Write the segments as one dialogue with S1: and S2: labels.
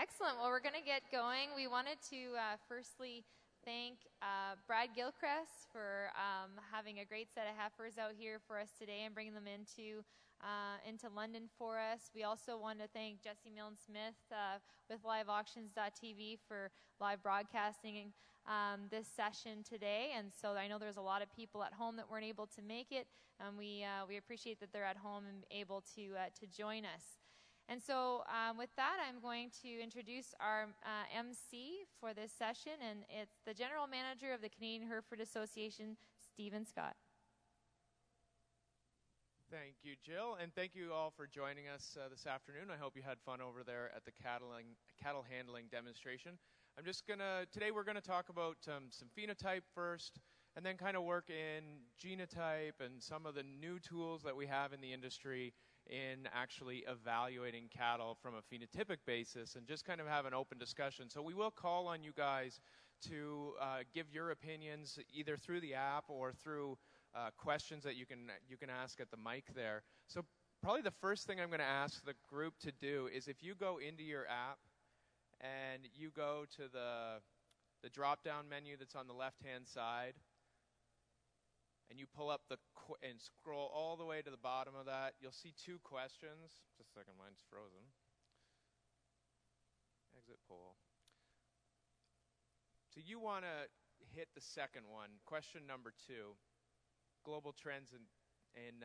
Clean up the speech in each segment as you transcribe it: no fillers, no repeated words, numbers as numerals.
S1: Excellent. Well, we're going to get going. We wanted to firstly thank Brad Gilchrist for having a great set of heifers out here for us today and bringing them into London for us. We also want to thank Jesse Milne-Smith with LiveAuctions.tv for live broadcasting this session today. And so I know there's a lot of people at home that weren't able to make it, and we appreciate that they're at home and able to join us. And so with that, I'm going to introduce our MC for this session, and it's the General Manager of the Canadian Hereford Association, Stephen Scott.
S2: Thank you, Jill, and thank you all for joining us this afternoon. I hope you had fun over there at the cattle handling demonstration. Today we're gonna talk about some phenotype first, and then kind of work in genotype and some of the new tools that we have in the industry in actually evaluating cattle from a phenotypic basis, and just kind of have an open discussion. So we will call on you guys to give your opinions either through the app or through questions that you can ask at the mic there. So probably the first thing I'm going to ask the group to do is, if you go into your app and you go to the drop-down menu that's on the left-hand side, and you pull up and scroll all the way to the bottom of that, you'll see two questions. Just a second, mine's frozen. Exit poll. So you want to hit the second one, question number 2, global trends in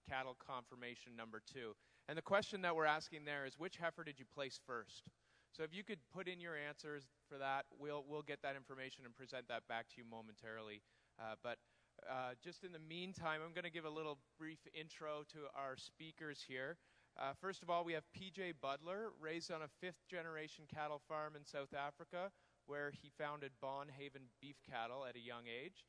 S2: cattle conformation number 2. And the question that we're asking there is, which heifer did you place first? So if you could put in your answers for that, we'll get that information and present that back to you momentarily. Just in the meantime, I'm going to give a little brief intro to our speakers here. First of all, we have PJ Budler, raised on a 5th-generation cattle farm in South Africa, where he founded Bonhaven Beef Cattle at a young age.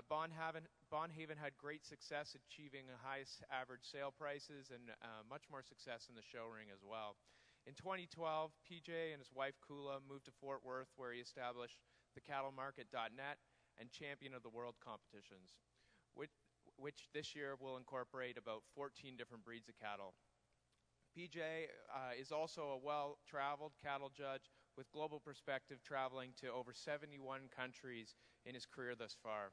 S2: Bonhaven had great success achieving the highest average sale prices and much more success in the show ring as well. In 2012, PJ and his wife Kula moved to Fort Worth, where he established thecattlemarket.net and Champion of the World competitions, which this year will incorporate about 14 different breeds of cattle. PJ is also a well-traveled cattle judge with global perspective, traveling to over 71 countries in his career thus far.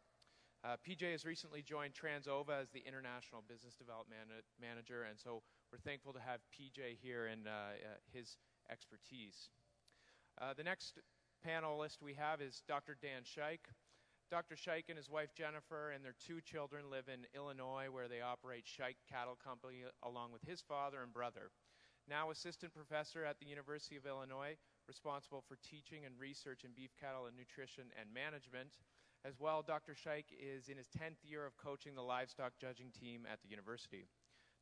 S2: PJ has recently joined Transova as the International Business Development Manager, and so we're thankful to have PJ here and his expertise. The next panelist we have is Dr. Dan Scheik. Dr. Scheik and his wife Jennifer and their 2 children live in Illinois, where they operate Scheik Cattle Company along with his father and brother. Now assistant professor at the University of Illinois, responsible for teaching and research in beef cattle and nutrition and management. As well, Dr. Scheik is in his 10th year of coaching the livestock judging team at the university.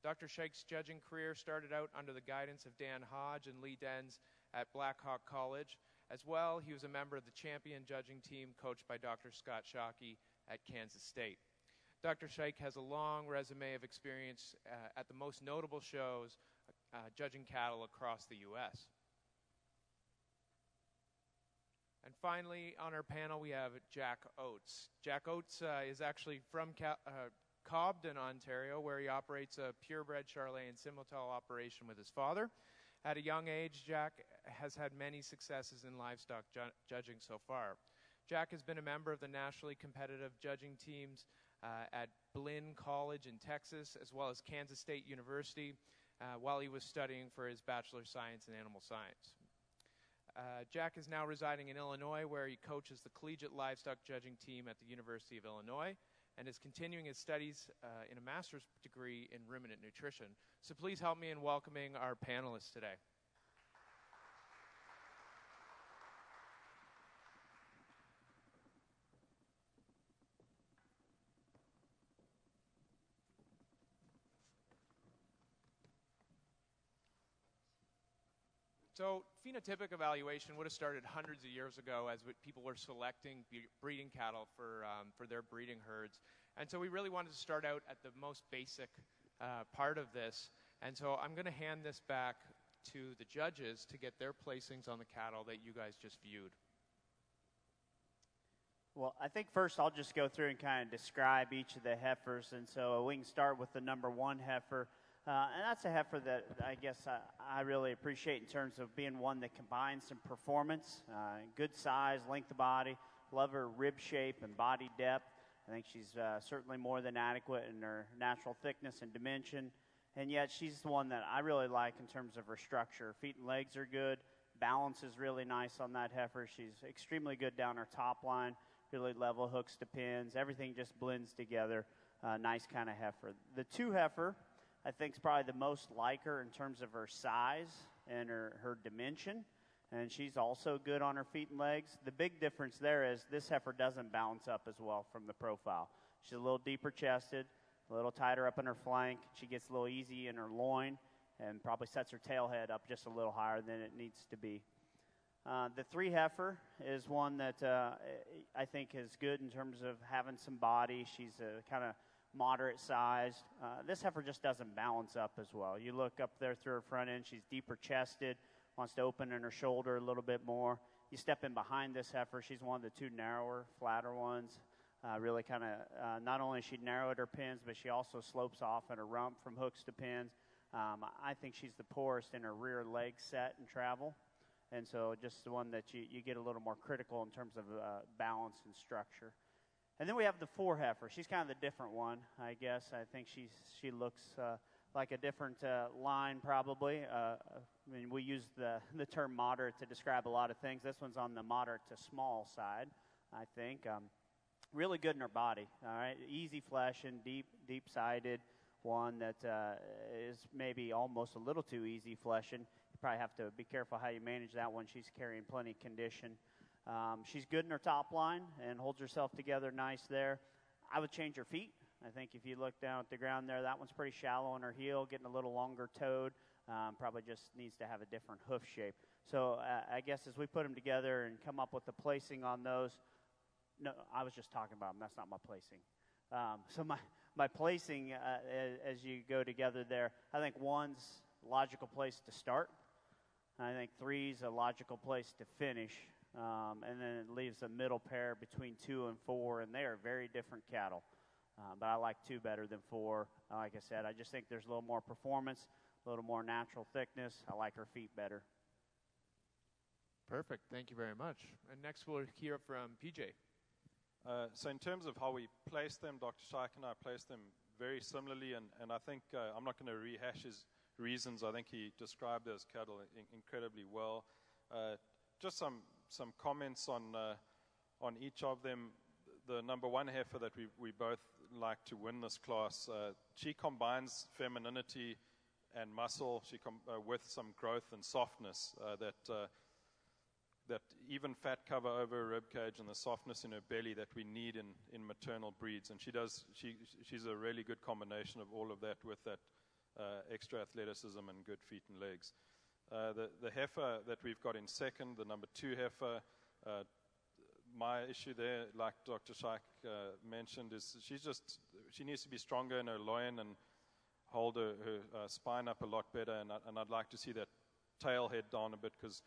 S2: Dr. Scheik's judging career started out under the guidance of Dan Hodge and Lee Denz at Blackhawk College. As well, he was a member of the champion judging team coached by Dr. Scott Shockey at Kansas State. Dr. Scheik has a long resume of experience at the most notable shows judging cattle across the U.S. And finally, on our panel, we have Jack Oates. Jack Oates is actually from Cobden, Ontario, where he operates a purebred Charolais and Simmental operation with his father. At a young age, Jack has had many successes in livestock judging so far. Jack has been a member of the nationally competitive judging teams at Blinn College in Texas, as well as Kansas State University, while he was studying for his Bachelor of Science in Animal Science. Jack is now residing in Illinois, where he coaches the collegiate livestock judging team at the University of Illinois, and is continuing his studies in a master's degree in ruminant nutrition. So please help me in welcoming our panelists today. So phenotypic evaluation would have started hundreds of years ago as people were selecting breeding cattle for their breeding herds. And so we really wanted to start out at the most basic part of this. And so I'm going to hand this back to the judges to get their placings on the cattle that you guys just viewed.
S3: Well, I think first I'll just go through and kind of describe each of the heifers. And so we can start with the number 1 heifer. And that's a heifer that I guess I really appreciate in terms of being one that combines some performance, good size, length of body, love her rib shape and body depth. I think she's certainly more than adequate in her natural thickness and dimension. And yet she's the one that I really like in terms of her structure. Feet and legs are good. Balance is really nice on that heifer. She's extremely good down her top line, really level hooks to pins. Everything just blends together. Nice kind of heifer. The 2 heifer, I think, is probably the most like her in terms of her size and her dimension. And she's also good on her feet and legs. The big difference there is this heifer doesn't balance up as well from the profile. She's a little deeper chested, a little tighter up in her flank. She gets a little easy in her loin and probably sets her tail head up just a little higher than it needs to be. The 3 heifer is one that I think is good in terms of having some body. She's kind of moderate sized. This heifer just doesn't balance up as well. You look up there through her front end, she's deeper chested, wants to open in her shoulder a little bit more. You step in behind this heifer, she's one of the 2 narrower, flatter ones. Really kind of, not only is she narrow at her pins, but she also slopes off at her rump from hooks to pins. I think she's the poorest in her rear leg set and travel. And so just the one that you get a little more critical in terms of balance and structure. And then we have the 4 heifer. She's kind of the different one, I guess. I think she looks like a different line probably. I mean, we use the term moderate to describe a lot of things. This one's on the moderate to small side, I think. Really good in her body, all right? Easy fleshing, deep-sided, one that is maybe almost a little too easy fleshing. You probably have to be careful how you manage that one. She's carrying plenty of condition. She's good in her top line and holds herself together nice there. I would change her feet. I think if you look down at the ground there, that one's pretty shallow in her heel, getting a little longer toed. Probably just needs to have a different hoof shape. So I guess as we put them together and come up with the placing on those, no, I was just talking about them. That's not my placing. So my placing as you go together there, I think 1's a logical place to start. I think 3's a logical place to finish. And then it leaves a middle pair between 2 and 4, and they are very different cattle. But I like 2 better than 4. Like I said, I just think there's a little more performance, a little more natural thickness. I like her feet better.
S2: Perfect. Thank you very much. And next we'll hear from PJ.
S4: So in terms of how we place them, Dr. Shaik and I placed them very similarly, and I think I'm not going to rehash his reasons. I think he described those cattle incredibly well. Just some comments on each of them. The number 1 heifer that we both like to win this class, she combines femininity and muscle with some growth and softness that even fat cover over her rib cage and the softness in her belly that we need in maternal breeds. And she's a really good combination of all of that with that extra athleticism and good feet and legs. The heifer that we've got in second, the number 2 heifer, my issue there, like Dr. Shaik mentioned, is she needs to be stronger in her loin and hold her spine up a lot better, and I'd like to see that tail head down a bit, because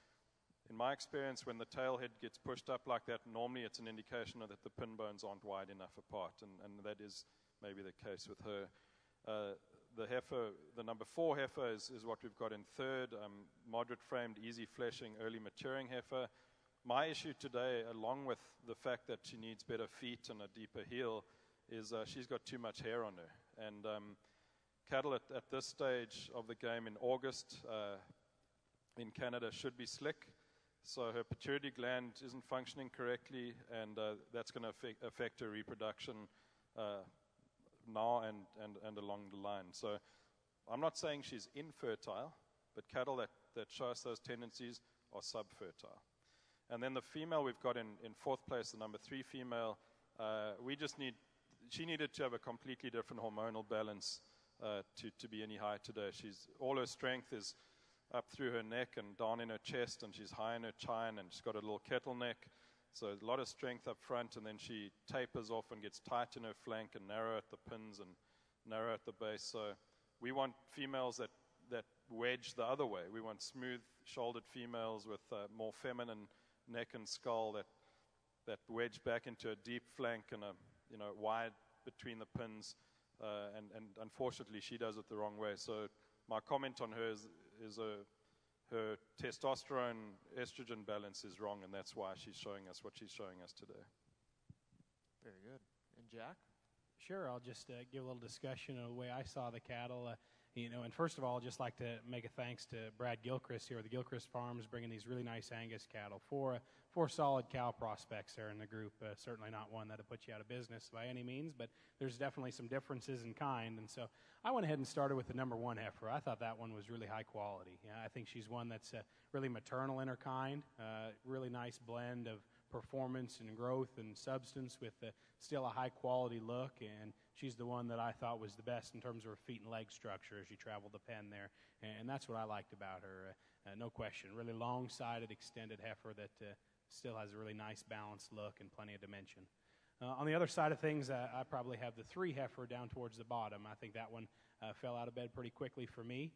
S4: in my experience, when the tail head gets pushed up like that, normally it's an indication that the pin bones aren't wide enough apart, and that is maybe the case with her. The heifer, the number 4 heifer is what we've got in third, moderate framed, easy fleshing, early maturing heifer. My issue today, along with the fact that she needs better feet and a deeper heel, is she's got too much hair on her. And cattle at this stage of the game in August in Canada should be slick. So her pituitary gland isn't functioning correctly, and that's going to affect her reproduction now and along the line. So I'm not saying she's infertile, but cattle that show us those tendencies are subfertile. And then the female we've got in fourth place, the number 3 female, she needed to have a completely different hormonal balance to be any higher today. All her strength is up through her neck and down in her chest, and she's high in her chine, and she's got a little kettle neck. So a lot of strength up front, and then she tapers off and gets tight in her flank and narrow at the pins and narrow at the base. So we want females that wedge the other way. We want smooth-shouldered females with more feminine neck and skull that wedge back into a deep flank and a wide between the pins. and unfortunately she does it the wrong way. So my comment on her is her testosterone estrogen balance is wrong, and that's why she's showing us what she's showing us today.
S2: Very good. And Jack?
S5: Sure, I'll just give a little discussion of the way I saw the cattle. And first of all, I'd just like to make a thanks to Brad Gilchrist here at the Gilchrist Farms, bringing these really nice Angus cattle. Four solid cow prospects there in the group. Certainly not one that'll put you out of business by any means, but there's definitely some differences in kind. And so I went ahead and started with the number 1 heifer. I thought that one was really high quality. Yeah, I think she's one that's really maternal in her kind, really nice blend of performance and growth and substance with still a high quality look, and she's the one that I thought was the best in terms of her feet and leg structure as she traveled the pen there, and that's what I liked about her. No question, really long-sided, extended heifer that still has a really nice balanced look and plenty of dimension. On the other side of things, I probably have the 3 heifer down towards the bottom. I think that one fell out of bed pretty quickly for me.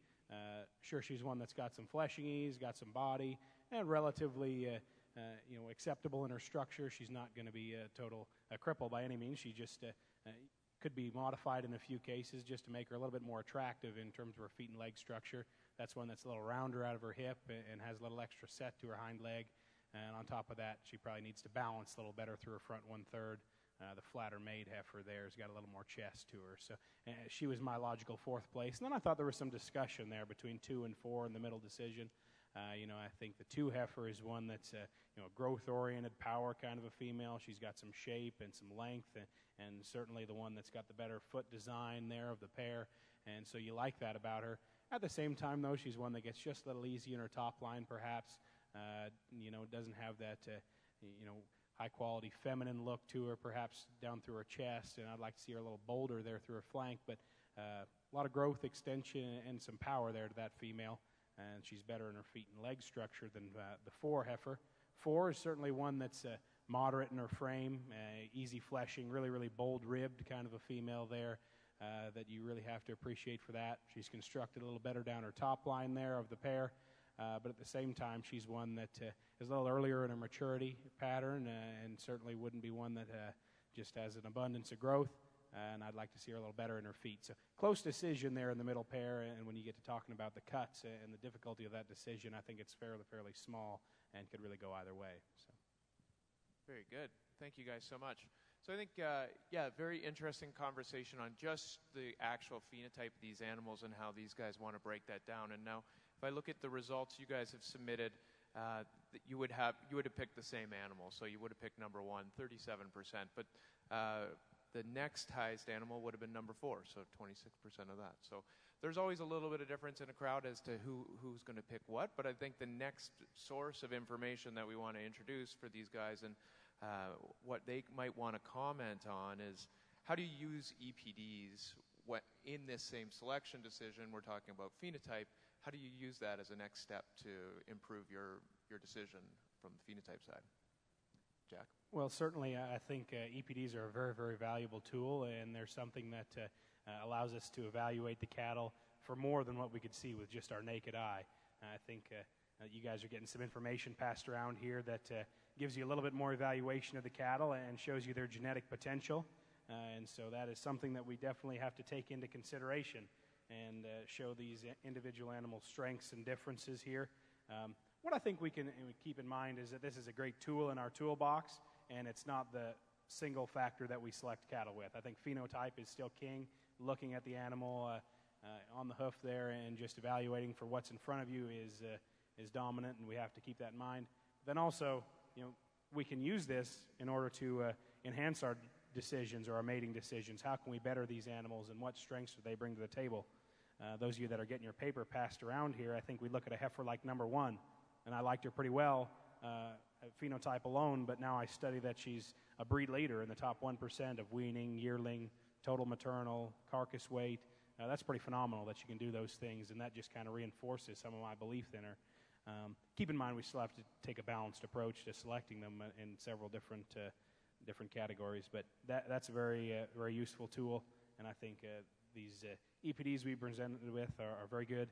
S5: Sure, she's one that's got some fleshing ease, got some body, and relatively acceptable in her structure. She's not going to be a total cripple by any means. She just could be modified in a few cases just to make her a little bit more attractive in terms of her feet and leg structure. That's one that's a little rounder out of her hip and has a little extra set to her hind leg. And on top of that, she probably needs to balance a little better through her front 1/3. The flatter made heifer there has got a little more chest to her. So she was my logical 4th place. And then I thought there was some discussion there between 2 and 4 in the middle decision. I think the 2 heifer is one that's growth-oriented, power kind of a female. She's got some shape and some length, and certainly the one that's got the better foot design there of the pair. And so you like that about her. At the same time, though, she's one that gets just a little easy in her top line, perhaps. Doesn't have that, high-quality feminine look to her, perhaps down through her chest. And I'd like to see her a little bolder there through her flank. But a lot of growth, extension, and some power there to that female. And she's better in her feet and leg structure than the 4 heifer. 4 is certainly one that's moderate in her frame, easy fleshing, really, really bold-ribbed kind of a female there that you really have to appreciate for that. She's constructed a little better down her top line there of the pair, but at the same time, she's one that is a little earlier in her maturity pattern and certainly wouldn't be one that just has an abundance of growth. And I'd like to see her a little better in her feet. So close decision there in the middle pair, and when you get to talking about the cuts and the difficulty of that decision, I think it's fairly small and could really go either way. So.
S2: Very good. Thank you guys so much. So I think, very interesting conversation on just the actual phenotype of these animals and how these guys want to break that down. And now, if I look at the results you guys have submitted, you would have picked the same animal. So you would have picked number 1, 37%. But the next highest animal would have been number 4, so 26% of that. So there's always a little bit of difference in a crowd as to who's going to pick what, but I think the next source of information that we want to introduce for these guys and what they might want to comment on is how do you use EPDs in this same selection decision? We're talking about phenotype. How do you use that as a next step to improve your decision from the phenotype side? Jack?
S5: Well, certainly I think EPDs are a very, very valuable tool, and they're something that allows us to evaluate the cattle for more than what we could see with just our naked eye. I think you guys are getting some information passed around here that gives you a little bit more evaluation of the cattle and shows you their genetic potential. And so that is something that we definitely have to take into consideration and show these individual animal strengths and differences here. What I think we can keep in mind is that this is a great tool in our toolbox, and it's not the single factor that we select cattle with. I think phenotype is still king, looking at the animal on the hoof there and just evaluating for what's in front of you is dominant, and we have to keep that in mind. Then also, we can use this in order to enhance our decisions or our mating decisions. How can we better these animals, and what strengths do they bring to the table? Those of you that are getting your paper passed around here, I think we look at a heifer like number 1, and I liked her pretty well, phenotype alone, but now I study that she's a breed leader in the top 1% of weaning, yearling, total maternal, carcass weight. That's pretty phenomenal that you can do those things, and that just kind of reinforces some of my belief in her. Keep in mind we still have to take a balanced approach to selecting them in several different categories, but that's a very useful tool, and I think these EPDs we presented with are very good.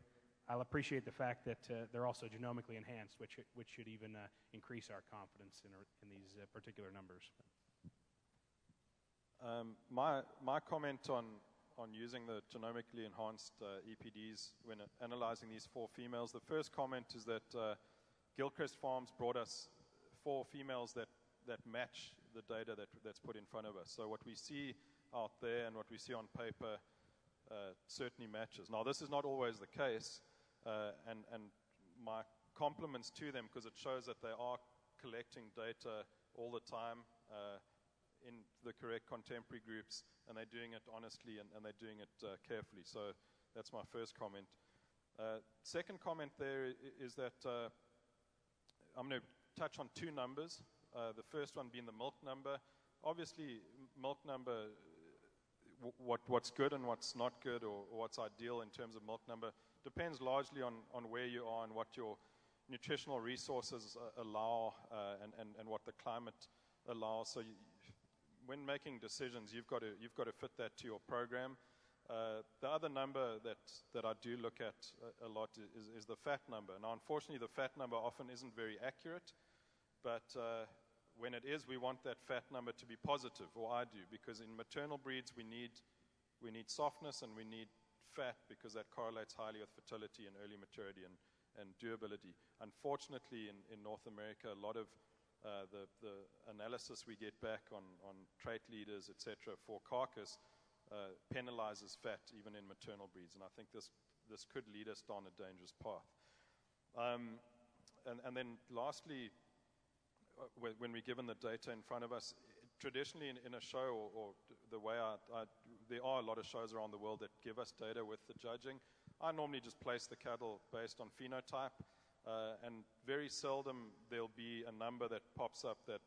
S5: I'll appreciate the fact that they're also genomically enhanced, which should even increase our confidence in these particular numbers.
S4: My comment on using the genomically enhanced EPDs when analyzing these 4 females. The first comment is that Gilchrist Farms brought us 4 females that match the data that's put in front of us. So what we see out there and what we see on paper certainly matches. Now, this is not always the case, and my compliments to them, because it shows that they are collecting data all the time in the correct contemporary groups, and they're doing it honestly and they're doing it carefully. So that's my first comment. Second comment there is that I'm going to touch on 2 numbers. The first one being the milk number. Obviously, milk number, what's good and what's not good, or what's ideal in terms of milk number, depends largely on where you are and what your nutritional resources allow and what the climate allows. So when making decisions, you've got to fit that to your program. The other number that I do look at a lot is the fat number. Now, unfortunately, the fat number often isn't very accurate, but when it is, we want that fat number to be positive, or I do, because in maternal breeds we need softness and we need fat, because that correlates highly with fertility and early maturity and durability. Unfortunately, in North America, a lot of the analysis we get back on trait leaders, etc., for carcass penalizes fat even in maternal breeds, and I think this could lead us down a dangerous path. And then lastly, when we're given the data in front of us, traditionally in a show, or the way there are a lot of shows around the world that give us data with the judging. I normally just place the cattle based on phenotype, and very seldom there'll be a number that pops up that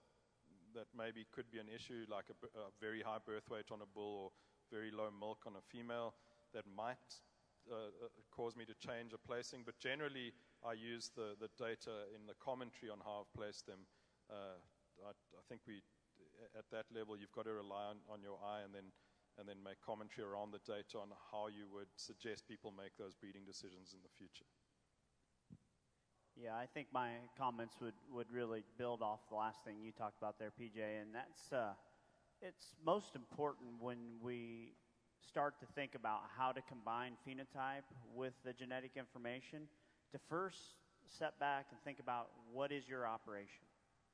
S4: maybe could be an issue, like a very high birth weight on a bull or very low milk on a female, that might cause me to change a placing. But generally, I use the data in the commentary on how I've placed them. I think at that level, you've got to rely on your eye and then make commentary around the data on how you would suggest people make those breeding decisions in the future.
S3: Yeah, I think my comments would really build off the last thing you talked about there, PJ, and that's it's most important when we start to think about how to combine phenotype with the genetic information, to first step back and think about what is your operation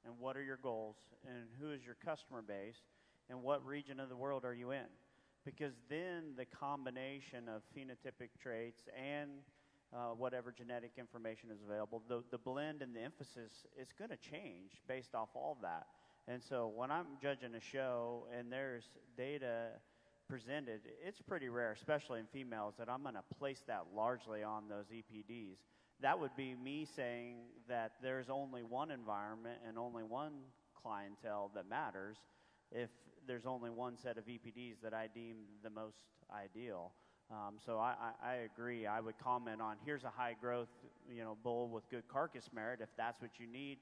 S3: and what are your goals and who is your customer base and what region of the world are you in. Because then the combination of phenotypic traits and whatever genetic information is available, the blend and the emphasis is going to change based off all of that. And so when I'm judging a show and there's data presented, it's pretty rare, especially in females, that I'm going to place that largely on those EPDs. That would be me saying that there's only one environment and only one clientele that matters if there's only one set of EPDs that I deem the most ideal. So I agree. I would comment on, here's a high growth, bull with good carcass merit. If that's what you need,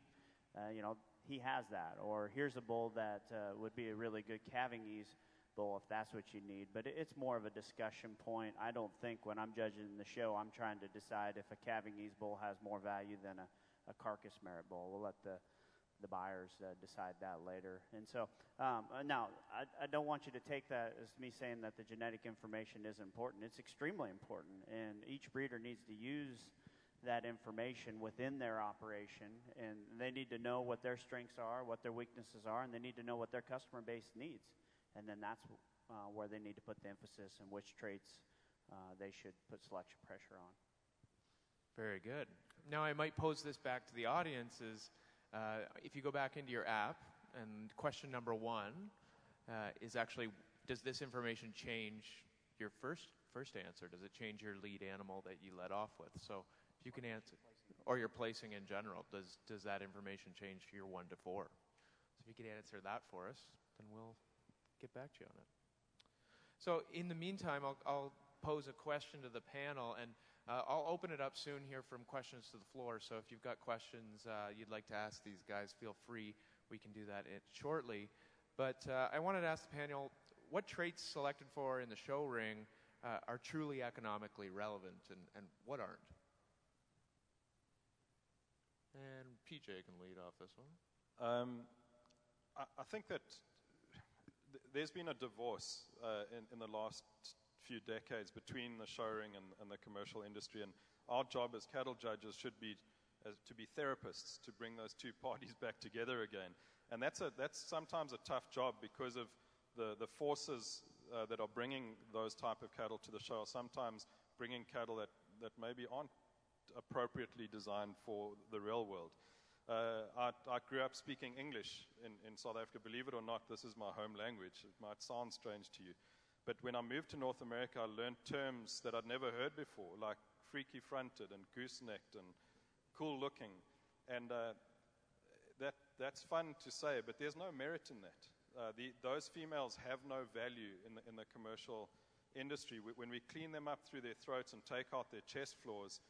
S3: he has that. Or here's a bull that would be a really good calving ease bull if that's what you need. But it's more of a discussion point. I don't think when I'm judging the show, I'm trying to decide if a calving ease bull has more value than a carcass merit bull. We'll let the buyers decide that later. And so now, I don't want you to take that as me saying that the genetic information is important. It's extremely important, and each breeder needs to use that information within their operation, and they need to know what their strengths are, what their weaknesses are, and they need to know what their customer base needs. And then that's where they need to put the emphasis and which traits they should put selection pressure on.
S2: Very good. Now I might pose this back to the audience is, if you go back into your app, and question number 1 is actually, does this information change your first answer? Does it change your lead animal that you led off with? So if you can answer, or your placing in general, does that information change your 1 to 4? So if you can answer that for us, then we'll get back to you on it. So in the meantime, I'll pose a question to the panel, and I'll open it up soon here from questions to the floor. So if you've got questions you'd like to ask these guys, feel free. We can do that shortly. But I wanted to ask the panel, what traits selected for in the show ring are truly economically relevant and what aren't? And PJ can lead off this one.
S4: I think that there's been a divorce in the last few decades between the show ring and the commercial industry. And our job as cattle judges should be to be therapists, to bring those two parties back together again. And that's sometimes a tough job because of the forces that are bringing those type of cattle to the show are sometimes bringing cattle that maybe aren't appropriately designed for the real world. I grew up speaking English in South Africa. Believe it or not, this is my home language. It might sound strange to you. But when I moved to North America, I learned terms that I'd never heard before, like freaky fronted and goosenecked and cool looking. And that's fun to say, but there's no merit in that. Those females have no value in the commercial industry. When we clean them up through their throats and take out their chest floors,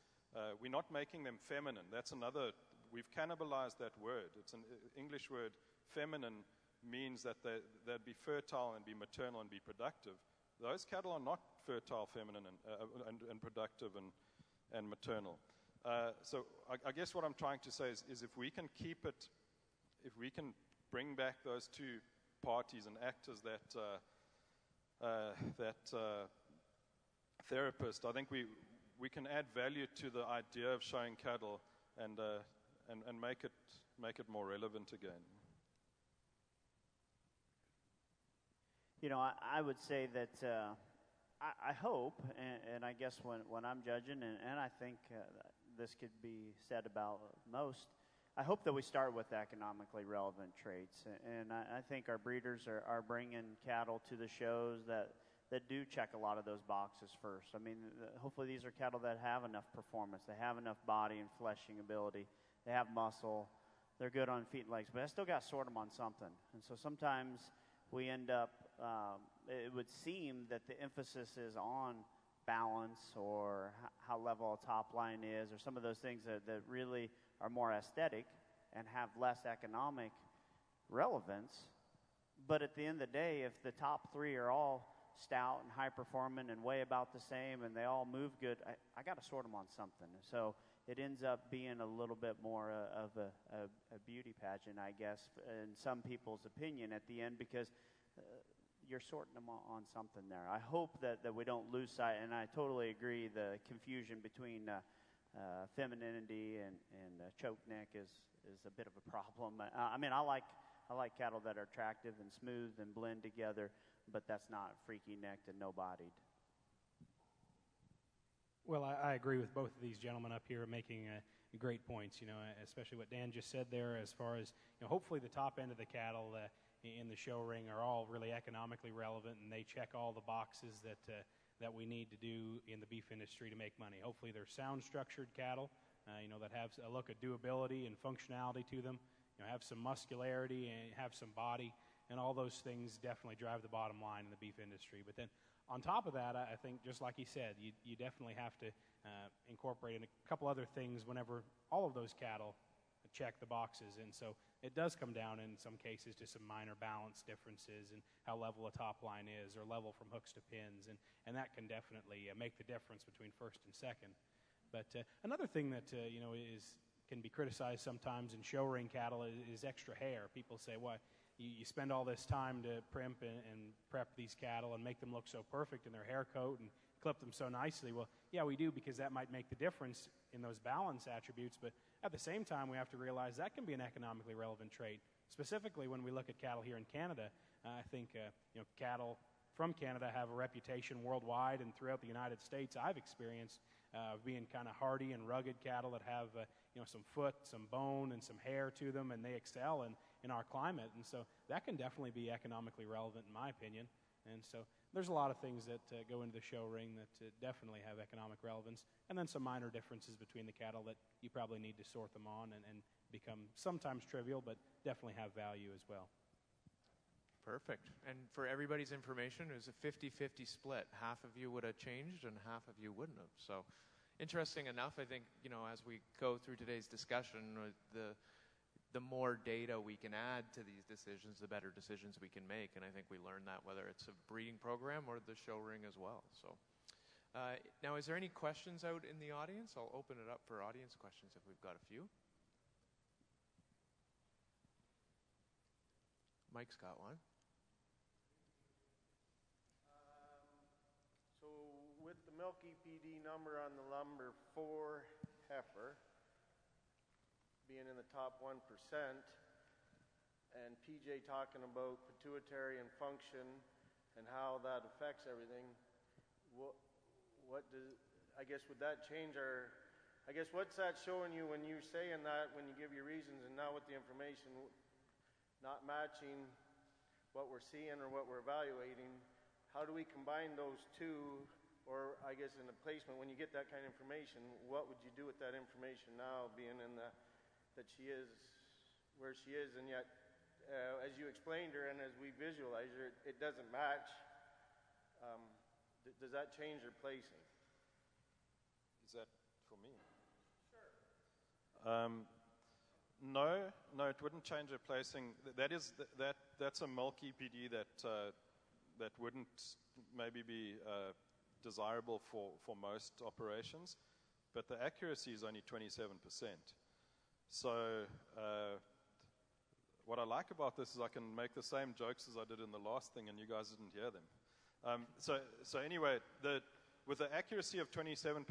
S4: we're not making them feminine. That's another, we've cannibalized that word. It's an English word. Feminine means that they'd be fertile and be maternal and be productive. Those cattle are not fertile, feminine, and productive and maternal. So I guess what I'm trying to say is if we can keep it, if we can bring back those two parties and act as that therapist, I think we can add value to the idea of showing cattle and make it more relevant again.
S3: You know, I would say that I hope, and I guess when I'm judging, and I think this could be said about most, I hope that we start with economically relevant traits. And I think our breeders are bringing cattle to the shows that do check a lot of those boxes first. I mean, hopefully these are cattle that have enough performance. They have enough body and fleshing ability. They have muscle. They're good on feet and legs. But I still got to sort them on something. And so sometimes we end up, it would seem that the emphasis is on balance or how level a top line is or some of those things that really are more aesthetic and have less economic relevance. But at the end of the day, if the top three are all stout and high performing and weigh about the same and they all move good, I got to sort them on something. So it ends up being a little bit more of a beauty pageant, I guess, in some people's opinion at the end, because you're sorting them on something there. I hope that we don't lose sight, and I totally agree, the confusion between femininity and choke neck is a bit of a problem. I mean, I like cattle that are attractive and smooth and blend together, but that's not freaky necked and no-bodied.
S5: Well, I agree with both of these gentlemen up here making great points, you know, especially what Dan just said there as far as, you know, hopefully the top end of the cattle in the show ring are all really economically relevant and they check all the boxes that we need to do in the beef industry to make money. Hopefully they're sound structured cattle, you know, that have a look at doability and functionality to them, you know, have some muscularity and have some body, and all those things definitely drive the bottom line in the beef industry. But then on top of that, I think, just like he said, you definitely have to incorporate in a couple other things whenever all of those cattle check the boxes. And so it does come down in some cases to some minor balance differences and how level a top line is or level from hooks to pins. And that can definitely make the difference between first and second. But another thing that, you know, can be criticized sometimes in show ring cattle is extra hair. People say, well, you spend all this time to primp and prep these cattle and make them look so perfect in their hair coat and clip them so nicely. Well, yeah, we do, because that might make the difference in those balance attributes. But at the same time, we have to realize that can be an economically relevant trait. Specifically, when we look at cattle here in Canada, I think you know, cattle from Canada have a reputation worldwide and throughout the United States. I've experienced being kind of hardy and rugged cattle that have you know, some foot, some bone, and some hair to them, and they excel in our climate. And so that can definitely be economically relevant, in my opinion. And so there's a lot of things that go into the show ring that definitely have economic relevance, and then some minor differences between the cattle that you probably need to sort them on and become sometimes trivial, but definitely have value as well.
S2: Perfect. And for everybody's information, it was a 50-50 split. Half of you would have changed and half of you wouldn't have. So interesting enough, I think, you know, as we go through today's discussion, the more data we can add to these decisions, the better decisions we can make. And I think we learn that whether it's a breeding program or the show ring as well. So now, is there any questions out in the audience? I'll open it up for audience questions if we've got a few. Mike's got one.
S3: So
S6: milk EPD number on the number 4 heifer being in the top 1%, and PJ talking about pituitary and function and how that affects everything, what does, I guess, would that change our, I guess, what's that showing you when you're saying that, when you give your reasons, and now with the information not matching what we're seeing or what we're evaluating, how do we combine those two? Or I guess in the placement, when you get that kind of information, what would you do with that information now, being in the, that she is where she is, and yet, as you explained her and as we visualize her, it doesn't match. Does that change her placing?
S4: Is that for me? Sure. No, it wouldn't change her placing. That's a milk EPD that wouldn't maybe be desirable for most operations, but the accuracy is only 27%. So what I like about this is I can make the same jokes as I did in the last thing, and you guys didn't hear them. So anyway, with the accuracy of 27%,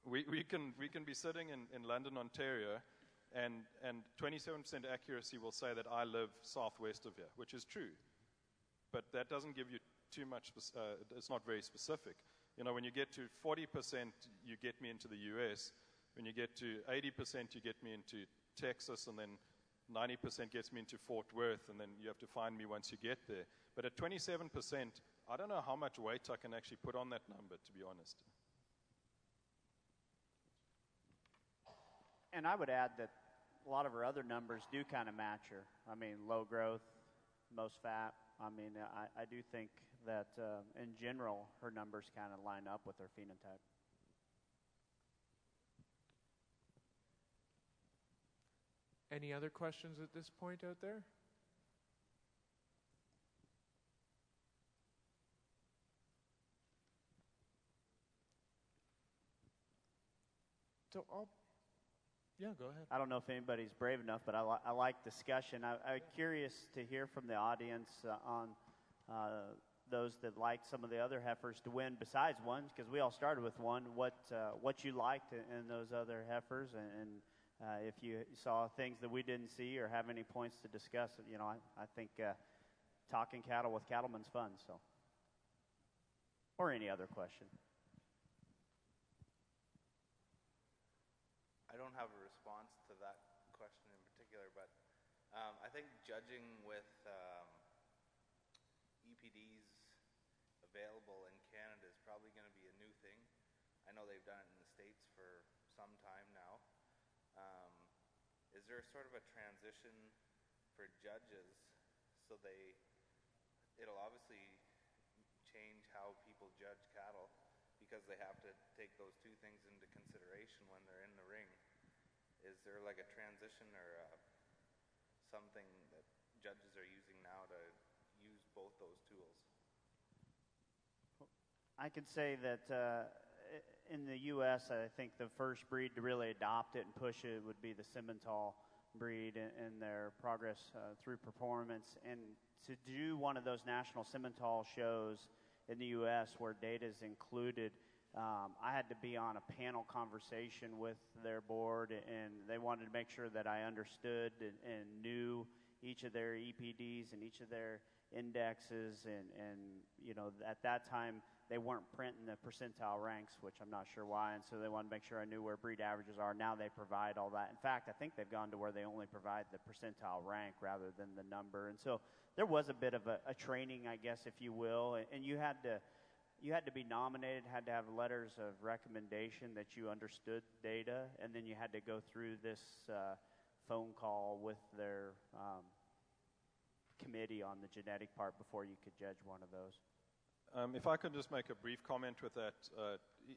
S4: we can be sitting in London, Ontario, and 27% accuracy will say that I live southwest of here, which is true. But that doesn't give you too much, it's not very specific. You know, when you get to 40%, you get me into the US. When you get to 80%, you get me into Texas, and then 90% gets me into Fort Worth, and then you have to find me once you get there. But at 27%, I don't know how much weight I can actually put on that number, to be honest.
S3: And I would add that a lot of her other numbers do kind of match her. I mean, low growth, most fat. I mean, I do think that in general, her numbers kind of line up with her phenotype.
S2: Any other questions at this point out there? So yeah, go ahead.
S3: I don't know if anybody's brave enough, but I like discussion. I'm curious to hear from the audience on those that like some of the other heifers to win besides one, because we all started with one. What you liked in those other heifers, and if you saw things that we didn't see or have any points to discuss. You know, I think talking cattle with cattlemen's fun. So, or any other question.
S7: I don't have a response to that question in particular, but I think judging with EPDs available in Canada is probably going to be a new thing. I know they've done it in the States for some time now. Is there sort of a transition for judges so it'll obviously change how people judge cattle because they have to take those two things into consideration when they're in the ring? Is there like a transition or something that judges are using now to use both those tools?
S3: I could say that in the U.S., I think the first breed to really adopt it and push it would be the Simmental breed in their progress through performance. And to do one of those national Simmental shows in the U.S. where data is included, I had to be on a panel conversation with their board, and they wanted to make sure that I understood and knew each of their EPDs and each of their indexes. And you know, at that time, they weren't printing the percentile ranks, which I'm not sure why, and so they wanted to make sure I knew where breed averages are. Now they provide all that. In fact, I think they've gone to where they only provide the percentile rank rather than the number. And so there was a bit of a training, I guess, if you will, and you had to be nominated, had to have letters of recommendation that you understood data, and then you had to go through this phone call with their committee on the genetic part before you could judge one of those.
S4: If I could just make a brief comment with that.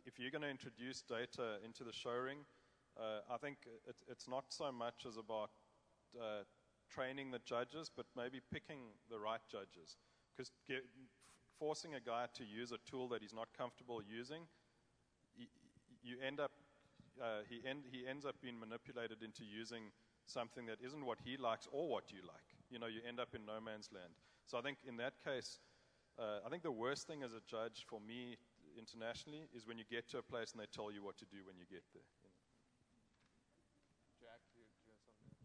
S4: If you're going to introduce data into the show ring, I think it's not so much as about training the judges, but maybe picking the right judges. Because forcing a guy to use a tool that he's not comfortable using, he ends up being manipulated into using something that isn't what he likes or what you like. You know, you end up in no man's land. So I think in that case, I think the worst thing as a judge for me internationally is when you get to a place and they tell you what to do when you get there.
S2: Jack, do you have something?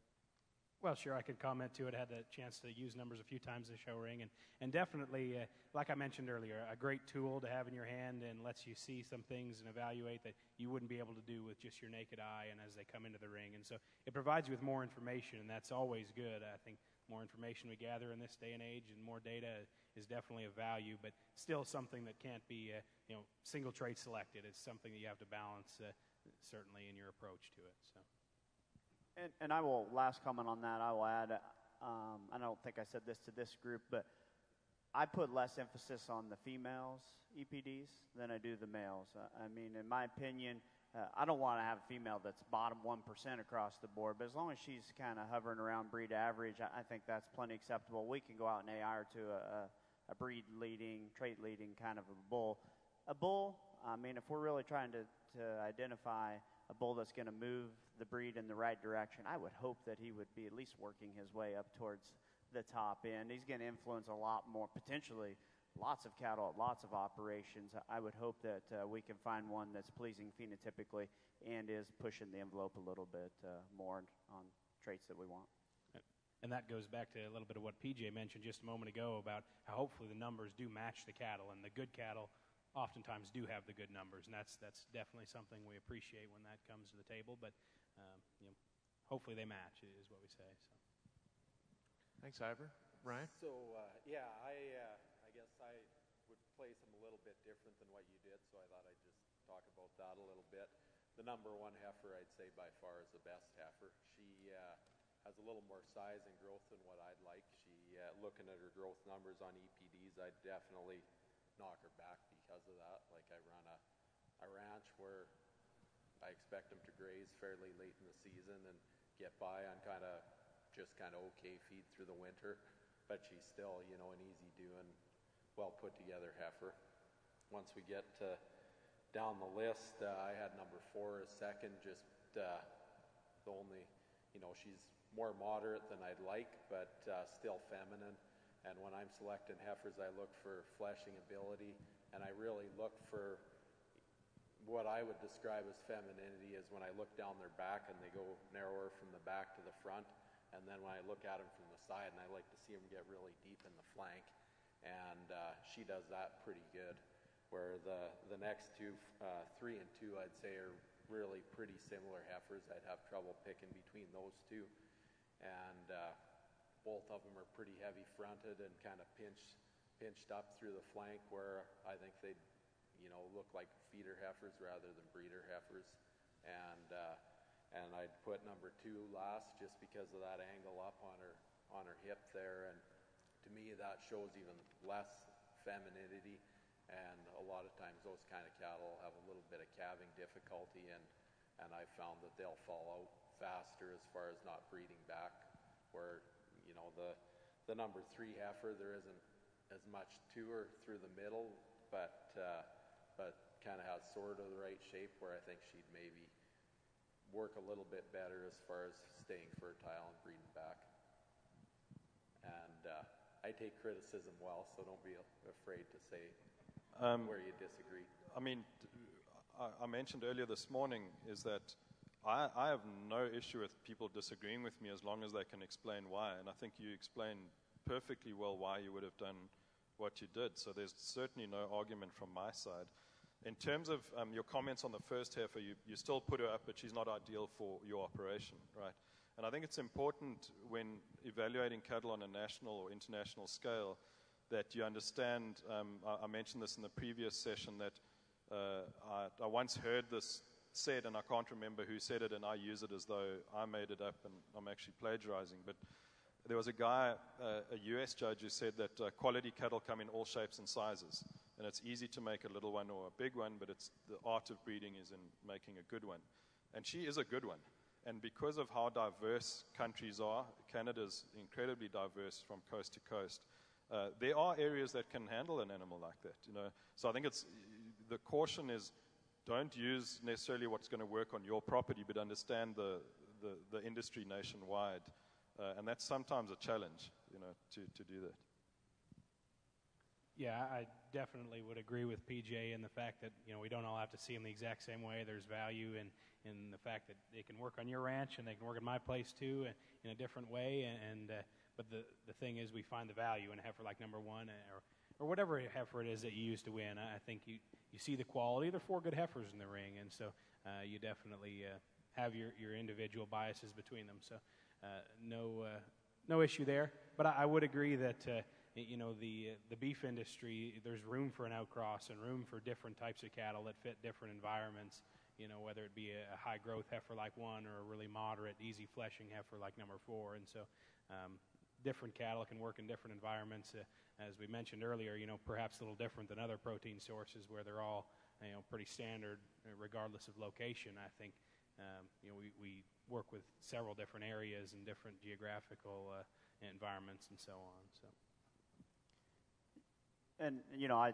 S5: Well, sure, I could comment to it. I had the chance to use numbers a few times in the show ring, and definitely, like I mentioned earlier, a great tool to have in your hand and lets you see some things and evaluate that you wouldn't be able to do with just your naked eye and as they come into the ring. And so it provides you with more information, and that's always good. I think more information we gather in this day and age and more data is definitely of value, but still something that can't be single trait selected. It's something that you have to balance certainly in your approach to it. So.
S3: And I will, last comment on that, I will add, I don't think I said this to this group, but I put less emphasis on the females EPDs than I do the males. I mean, in my opinion, I don't want to have a female that's bottom 1% across the board, but as long as she's kind of hovering around breed average, I think that's plenty acceptable. We can go out and AR to a breed leading, trait leading kind of a bull. A bull, I mean, if we're really trying to identify a bull that's going to move the breed in the right direction, I would hope that he would be at least working his way up towards the top end. He's going to influence a lot more, potentially lots of cattle at lots of operations. I would hope that we can find one that's pleasing phenotypically and is pushing the envelope a little bit more on traits that we want.
S5: And that goes back to a little bit of what PJ mentioned just a moment ago about how hopefully the numbers do match the cattle, and the good cattle oftentimes do have the good numbers, and that's definitely something we appreciate when that comes to the table. But hopefully they match is what we say. So.
S2: Thanks, Ivor. Ryan?
S8: So I guess I would place them a little bit different than what you did, so I thought I'd just talk about that a little bit. The number one heifer, I'd say by far, is the best heifer. She has a little more size and growth than what I'd like. She, looking at her growth numbers on EPDs, I'd definitely knock her back because of that. Like, I run a ranch where I expect them to graze fairly late in the season and get by on kind of okay feed through the winter, but she's still, an easy doing, well put together heifer. Once we get down the list, I had number 4 as second, just the only, she's more moderate than I'd like, but still feminine. And when I'm selecting heifers, I look for fleshing ability, and I really look for what I would describe as femininity is when I look down their back and they go narrower from the back to the front, and then when I look at them from the side, and I like to see them get really deep in the flank, and she does that pretty good. Where the next two, 3 and 2, I'd say are really pretty similar heifers. I'd have trouble picking between those two, and both of them are pretty heavy fronted and kind of pinched up through the flank, where I think they'd look like feeder heifers rather than breeder heifers. And I'd put number 2 last just because of that angle up on her hip there, and to me that shows even less femininity, and a lot of times those kind of cattle have a little bit of calving difficulty, and I've found that they'll fall out faster as far as not breeding back, where the number 3 heifer, there isn't as much to her through the middle, but kind of has sort of the right shape, where I think she'd maybe work a little bit better as far as staying fertile and breeding back. And I take criticism well, so don't be afraid to say where you disagree.
S4: I mean, I mentioned earlier this morning is that I have no issue with people disagreeing with me as long as they can explain why, and I think you explained perfectly well why you would have done what you did, so there's certainly no argument from my side. In terms of your comments on the first heifer, you still put her up, but she's not ideal for your operation, right? And I think it's important when evaluating cattle on a national or international scale that you understand, I mentioned this in the previous session, that I once heard this said, and I can't remember who said it, and I use it as though I made it up and I'm actually plagiarizing, but there was a guy, a US judge, who said that quality cattle come in all shapes and sizes. And it's easy to make a little one or a big one, but it's the art of breeding is in making a good one. And she is a good one. And because of how diverse countries are, Canada's incredibly diverse from coast to coast, there are areas that can handle an animal like that. So I think the caution is don't use necessarily what's going to work on your property, but understand the industry nationwide. And that's sometimes a challenge, to do that.
S5: Yeah, I definitely would agree with PJ in the fact that, we don't all have to see them the exact same way. There's value in the fact that they can work on your ranch and they can work at my place too in a different way. But the thing is, we find the value in a heifer like number one or whatever heifer it is that you use to win. I think you see the quality. There are 4 good heifers in the ring, and so you definitely have your individual biases between them. So no issue there. But I would agree that the beef industry, there's room for an outcross and room for different types of cattle that fit different environments. Whether it be a high growth heifer like one or a really moderate, easy fleshing heifer like number 4, and so different cattle can work in different environments. As we mentioned earlier, perhaps a little different than other protein sources where they're all pretty standard regardless of location. I think we work with several different areas and different geographical environments and so on. So.
S3: And I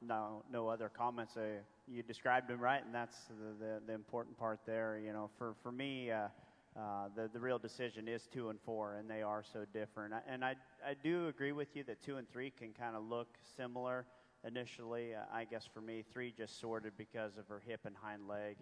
S3: no other comments. You described him right, and that's the important part there. For me, the real decision is 2 and 4, and they are so different. And I do agree with you that 2 and 3 can kind of look similar initially. I guess for me, 3 just sorted because of her hip and hind leg,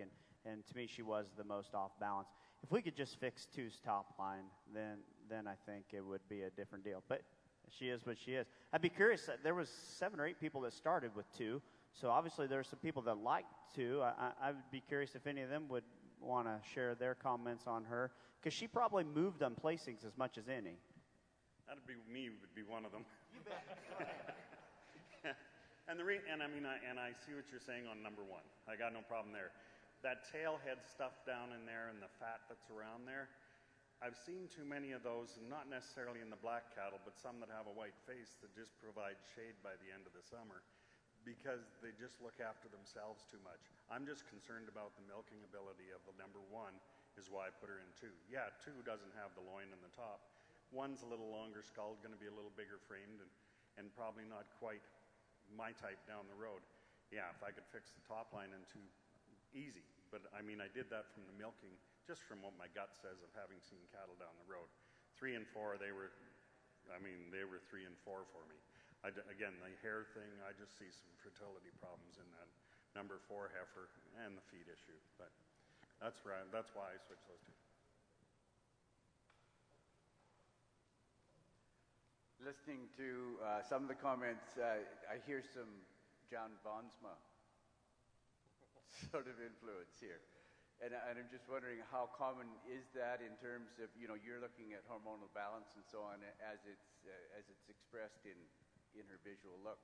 S3: and to me, she was the most off balance. If we could just fix 2's top line, then I think it would be a different deal. But she is what she is. I'd be curious. There was 7 or 8 people that started with 2, so obviously there are some people that like 2. I would be curious if any of them would want to share their comments on her, because she probably moved on placings as much as any.
S9: That'd be me. Would be one of them.
S3: You bet.
S9: and I see what you're saying on number 1. I got no problem there. That tail head stuff down in there and the fat that's around there, I've seen too many of those, not necessarily in the black cattle, but some that have a white face that just provide shade by the end of the summer because they just look after themselves too much. I'm just concerned about the milking ability of the number 1 is why I put her in 2. Yeah, 2 doesn't have the loin in the top. 1's a little longer skulled, going to be a little bigger framed, and probably not quite my type down the road. Yeah, if I could fix the top line in 2, easy. But I did that from the milking, just from what my gut says of having seen cattle down the road. 3 and 4, they were 3 and 4 for me. Again, the hair thing, I just see some fertility problems in that number 4 heifer and the feed issue. But that's why I switched those
S10: 2. Listening to some of the comments, I hear some John Bonsma sort of influence here. And I'm just wondering, how common is that in terms of, you're looking at hormonal balance and so on as it's expressed in her visual look.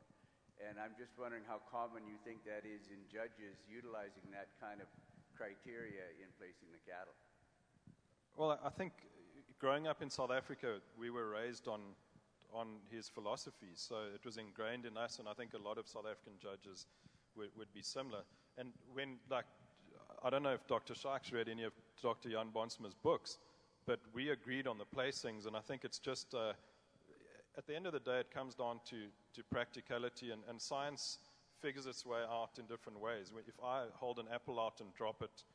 S10: And I'm just wondering how common you think that is in judges utilizing that kind of criteria in placing the cattle.
S4: Well, I think growing up in South Africa, we were raised on his philosophy, so it was ingrained in us, and I think a lot of South African judges would be similar. And when, I don't know if Dr. Sykes read any of Dr. Jan Bonsma's books, but we agreed on the placings, and I think it's just, at the end of the day, it comes down to practicality, and science figures its way out in different ways. If I hold an apple out and drop it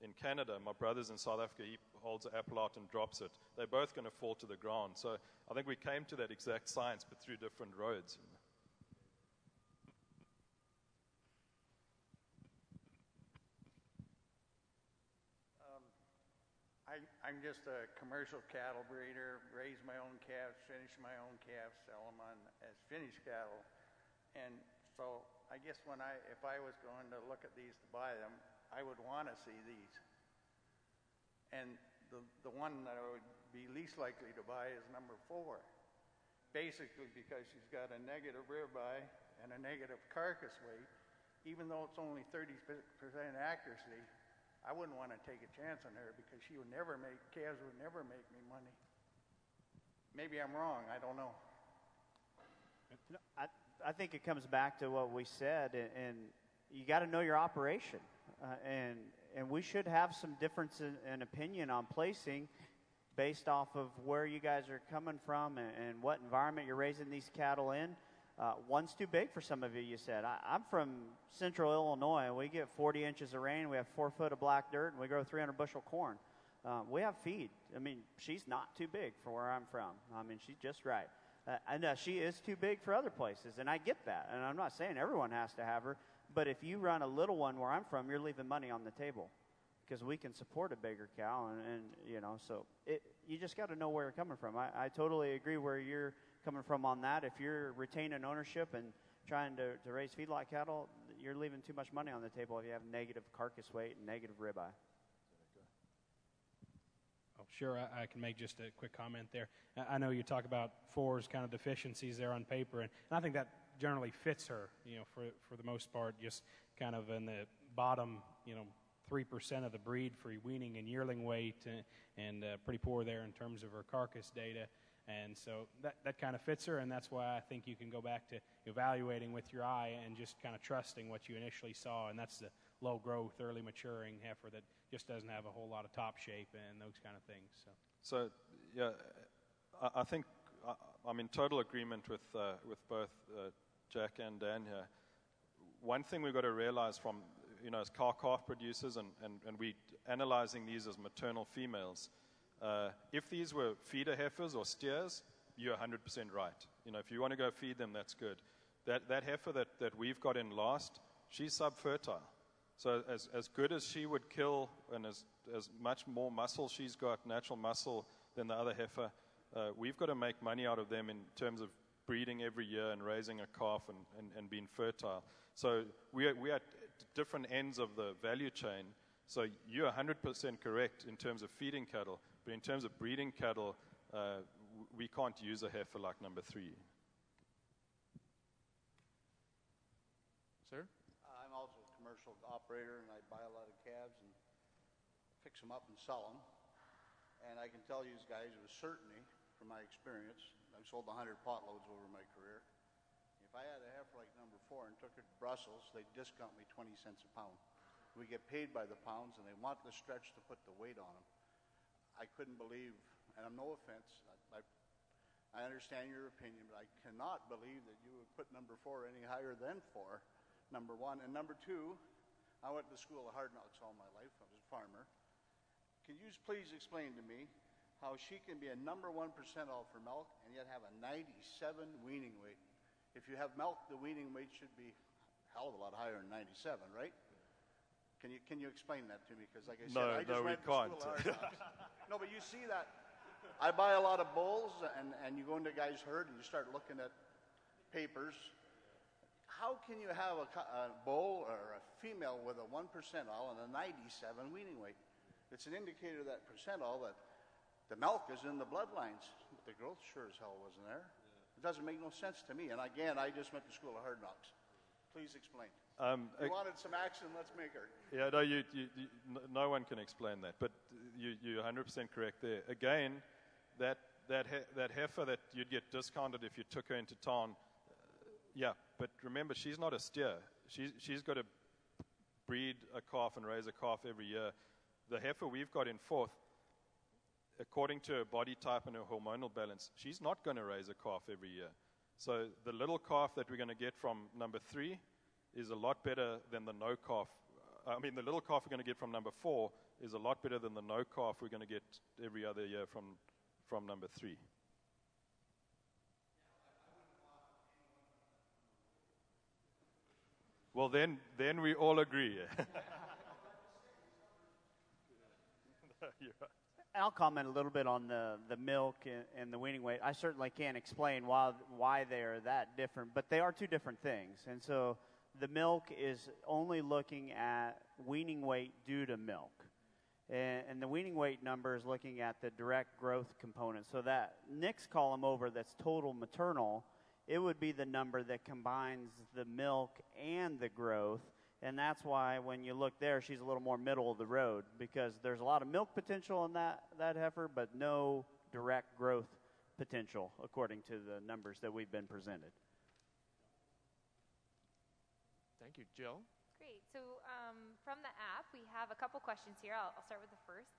S4: in Canada, my brother's in South Africa, he holds an apple out and drops it. They're both going to fall to the ground. So I think we came to that exact science, but through different roads.
S11: I'm just a commercial cattle breeder, raise my own calves, finish my own calves, sell them as finished cattle. And so I guess if I was going to look at these to buy them, I would want to see these. And the one that I would be least likely to buy is number 4. Basically because she's got a negative ribeye and a negative carcass weight. Even though it's only 30% accuracy, I wouldn't want to take a chance on her because calves would never make me money. Maybe I'm wrong, I don't know.
S3: I think it comes back to what we said, and you got to know your operation. And we should have some difference in opinion on placing based off of where you guys are coming from and what environment you're raising these cattle in. One's too big for some of you said. I'm from central Illinois, and we get 40 inches of rain, we have 4 foot of black dirt, and we grow 300 bushel corn. We have feed. She's not too big for where I'm from. She's just right. I know she is too big for other places, and I get that. And I'm not saying everyone has to have her, but if you run a little one where I'm from, you're leaving money on the table because we can support a bigger cow, and you know, so you just got to know where you're coming from. I totally agree where you're coming from on that. If you're retaining ownership and trying to raise feedlot cattle, you're leaving too much money on the table if you have negative carcass weight and negative ribeye.
S5: Oh, sure, I can make just a quick comment there. I know you talk about fours kind of deficiencies there on paper, and I think that generally fits her, you know, for the most part, just kind of in the bottom, you know, 3% of the breed for weaning and yearling weight, and pretty poor there in terms of her carcass data. And so that kind of fits her, and that's why I think you can go back to evaluating with your eye and just kind of trusting what you initially saw, and that's the low growth, early maturing heifer that just doesn't have a whole lot of top shape and those kind of things.
S4: So yeah, I think I'm in total agreement with both Jack and Dan here. One thing we've got to realize from, you know, as cow-calf producers and we analyzing these as maternal females, if these were feeder heifers or steers, you're 100% right. You know, if you want to go feed them, that's good. That heifer that we've got in last, she's subfertile. So as good as she would kill and as much more muscle she's got, natural muscle, than the other heifer, we've got to make money out of them in terms of breeding every year and raising a calf and being fertile. So we are at different ends of the value chain. So you're 100% correct in terms of feeding cattle, but in terms of breeding cattle, we can't use a heifer like number 3.
S2: Sir?
S12: I'm also a commercial operator, and I buy a lot of calves and fix them up and sell them. And I can tell you guys with certainty, from my experience, I've sold 100 pot loads over my career. If I had a heifer like number 4 and took her to Brussels, they'd discount me 20 cents a pound. We get paid by the pounds, and they want the stretch to put the weight on them. I couldn't believe, and I'm no offense, I understand your opinion, but I cannot believe that you would put number 4 any higher than 4, number 1. And number 2, I went to the school of hard knocks all my life. I was a farmer. Can you please explain to me how she can be a number 1 percentile for milk and yet have a 97 weaning weight? If you have milk, the weaning weight should be a hell of a lot higher than 97, right? Can you explain that to me? Because like I said, I just went to school of hard knocks. No, but you see that. I buy a lot of bulls, and you go into a guy's herd and you start looking at papers. How can you have a bull or a female with a 1 percentile and a 97 weaning weight? It's an indicator of that percentile that the milk is in the bloodlines, but the growth sure as hell wasn't there. It doesn't make no sense to me. And again, I just went to school of hard knocks. Please explain. You wanted some action, let's make her.
S4: Yeah, no, no one can explain that, but you're 100% correct there. Again, that heifer that you'd get discounted if you took her into town, yeah, but remember, she's not a steer. She's got to breed a calf and raise a calf every year. The heifer we've got in 4th, according to her body type and her hormonal balance, she's not going to raise a calf every year. So the little calf that we're going to get from number 3 is a lot better than the no calf. I mean, the little calf we're going to get from number 4 is a lot better than the no calf we're going to get every other year from number 3. Well, then we all agree. You're right.
S3: I'll comment a little bit on the milk and the weaning weight. I certainly can't explain why they are that different, but they are two different things. And so the milk is only looking at weaning weight due to milk. And the weaning weight number is looking at the direct growth component. So that next column over that's total maternal, it would be the number that combines the milk and the growth. And that's why when you look there, she's a little more middle of the road, because there's a lot of milk potential in that heifer, but no direct growth potential, according to the numbers that we've been presented.
S2: Thank you. Jill?
S1: Great. So from the app, we have a couple questions here. I'll start with the first.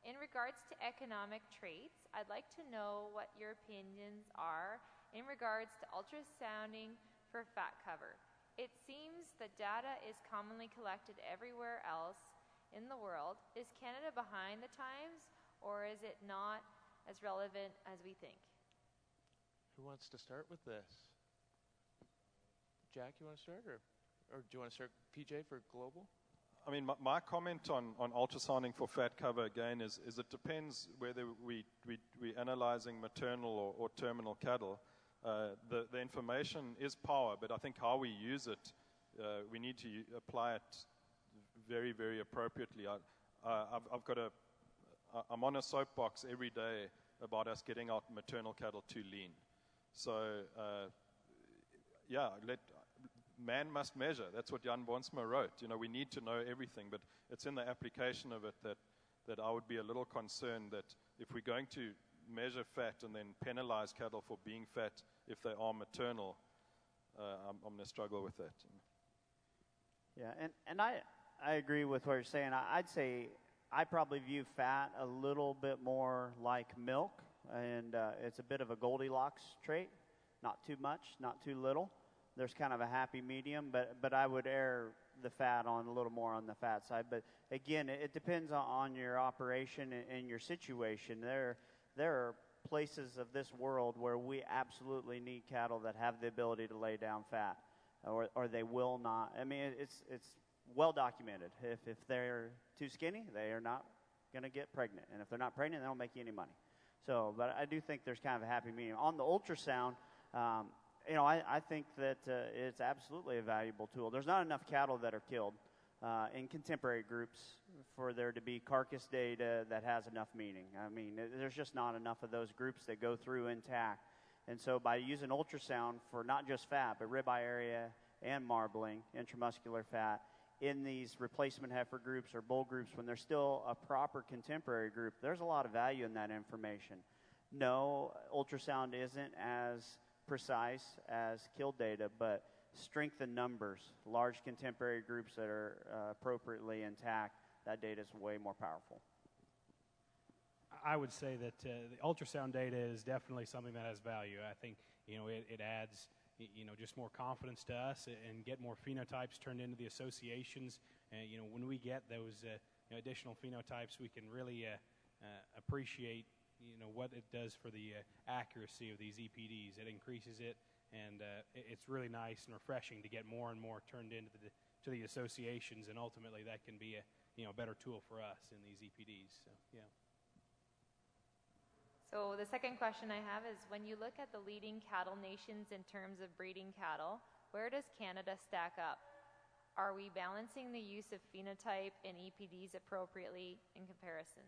S1: In regards to economic traits, I'd like to know what your opinions are in regards to ultrasounding for fat cover. It seems the data is commonly collected everywhere else in the world. Is Canada behind the times, or is it not as relevant as we think?
S2: Who wants to start with this? Jack, you want to start, or do you want to start, PJ, for global?
S4: I mean, my comment on ultrasounding for fat cover, again, is it depends whether we're analyzing maternal or terminal cattle. The information is power, but I think how we use it, we need to apply it very, very appropriately. I'm on a soapbox every day about us getting our maternal cattle too lean. So, man must measure. That's what Jan Bonsma wrote. We need to know everything, but it's in the application of it that I would be a little concerned that if we're going to measure fat and then penalize cattle for being fat if they are maternal, I'm going to struggle with that.
S3: Yeah, and I agree with what you're saying. I'd say I probably view fat a little bit more like milk, and it's a bit of a Goldilocks trait. Not too much, not too little. There's kind of a happy medium, but I would err the fat on a little more on the fat side. But again, it depends on your operation and your situation. There are places of this world where we absolutely need cattle that have the ability to lay down fat, or they will not. I mean, it's well documented. If they're too skinny, they are not going to get pregnant, and if they're not pregnant, they don't make you any money. So, but I do think there's kind of a happy medium on the ultrasound. I think that it's absolutely a valuable tool. There's not enough cattle that are killed in contemporary groups for there to be carcass data that has enough meaning. I mean, there's just not enough of those groups that go through intact. And so by using ultrasound for not just fat, but ribeye area and marbling, intramuscular fat, in these replacement heifer groups or bull groups, when they're still a proper contemporary group, there's a lot of value in that information. No, ultrasound isn't as precise as kill data, but strength in numbers, large contemporary groups that are appropriately intact, that data is way more powerful.
S5: I would say that the ultrasound data is definitely something that has value. I think it adds just more confidence to us and get more phenotypes turned into the associations. When we get those additional phenotypes, we can really appreciate what it does for the accuracy of these EPDs. It increases it, and it's really nice and refreshing to get more and more turned into the associations, and ultimately that can be a better tool for us in these EPDs. So, yeah.
S1: So the second question I have is, when you look at the leading cattle nations in terms of breeding cattle, where does Canada stack up? Are we balancing the use of phenotype and EPDs appropriately in comparison?